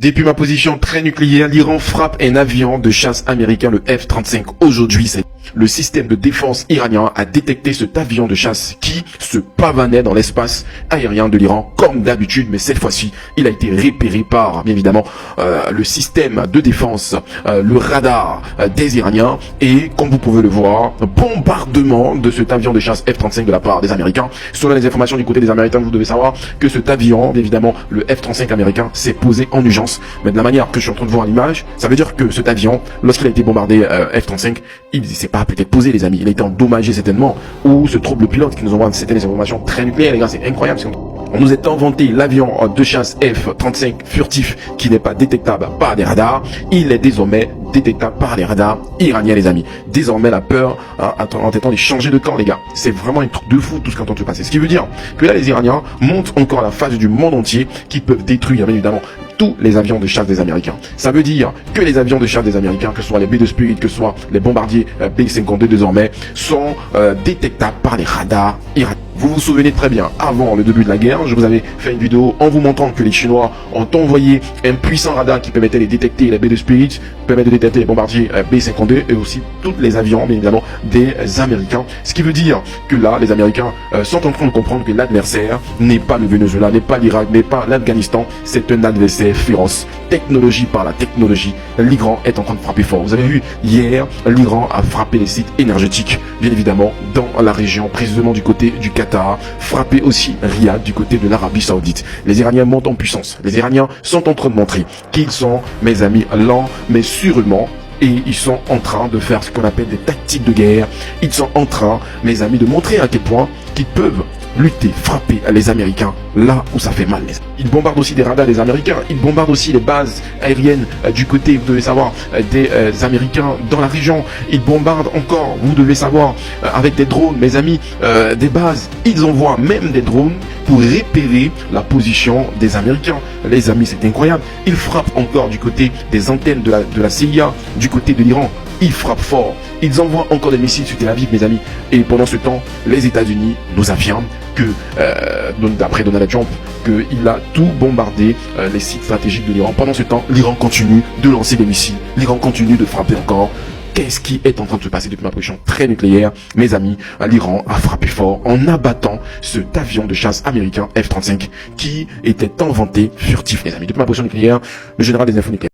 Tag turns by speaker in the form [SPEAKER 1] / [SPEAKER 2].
[SPEAKER 1] Depuis ma position très nucléaire, l'Iran frappe un avion de chasse américain, le F-35. Aujourd'hui, le système de défense iranien a détecté cet avion de chasse qui se pavanait dans l'espace aérien de l'Iran comme d'habitude, mais cette fois-ci, il a été repéré par, bien évidemment, le système de défense, le radar des Iraniens, et comme vous pouvez le voir, bombardement de cet avion de chasse F-35 de la part des Américains. Selon les informations du côté des Américains, vous devez savoir que cet avion, bien évidemment, le F-35 américain, s'est posé en urgence. Mais de la manière que je suis en train de voir l'image, ça veut dire que cet avion, lorsqu'il a été bombardé F-35, il s'est pas peut-être posé, les amis. Il a été endommagé certainement, ou se trouve le pilote qui nous envoie certaines informations très nucléaires, les gars, c'est incroyable. On nous est inventé l'avion de chasse F-35 furtif qui n'est pas détectable par des radars. Il est désormais détectable par les radars iraniens, les amis. Désormais, la peur en tentant de changer de camp, les gars. C'est vraiment un truc de fou tout ce qu'on entend se passer. Ce qui veut dire que là, les Iraniens montrent encore la face du monde entier qui peuvent détruire, bien évidemment, tous les avions de chasse des Américains. Ça veut dire que les avions de chasse des Américains, que ce soit les B-2 Spirit, que ce soit les bombardiers B-52 désormais, sont détectables par les radars iraniens. Vous vous souvenez très bien, avant le début de la guerre, je vous avais fait une vidéo en vous montrant que les Chinois ont envoyé un puissant radar qui permettait de détecter les B-2 Spirit, permettait de détecter les bombardiers B-52 et aussi tous les avions, bien évidemment, des Américains. Ce qui veut dire que là, les Américains sont en train de comprendre que l'adversaire n'est pas le Venezuela, n'est pas l'Irak, n'est pas l'Afghanistan, c'est un adversaire féroce. Technologie par la technologie, l'Iran est en train de frapper fort. Vous avez vu, hier, l'Iran a frappé les sites énergétiques, bien évidemment, dans la région, précisément du côté du Qatar, frappé aussi Riyad du côté de l'Arabie Saoudite. Les Iraniens montent en puissance. Les Iraniens sont en train de montrer qu'ils sont, mes amis, lents, mais sûrement, et ils sont en train de faire ce qu'on appelle des tactiques de guerre. Ils sont en train, mes amis, de montrer à quel point qu'ils peuvent lutter, frapper les Américains là où ça fait mal. Ils bombardent aussi des radars des Américains, ils bombardent aussi les bases aériennes du côté, vous devez savoir, des Américains dans la région. Ils bombardent encore, vous devez savoir, avec des drones, mes amis, des bases. Ils envoient même des drones pour repérer la position des Américains. Les amis, c'est incroyable. Ils frappent encore du côté des antennes de la CIA, du côté de l'Iran. Ils frappent fort. Ils envoient encore des missiles sur Tel Aviv, mes amis. Et pendant ce temps, les États-Unis nous affirment que, d'après Donald Trump, qu'il a tout bombardé les sites stratégiques de l'Iran. Pendant ce temps, l'Iran continue de lancer des missiles. L'Iran continue de frapper encore. Qu'est-ce qui est en train de se passer depuis ma position très nucléaire? Mes amis, l'Iran a frappé fort en abattant cet avion de chasse américain F-35 qui était inventé furtif, les amis. Depuis ma position nucléaire, le général des infos nucléaires.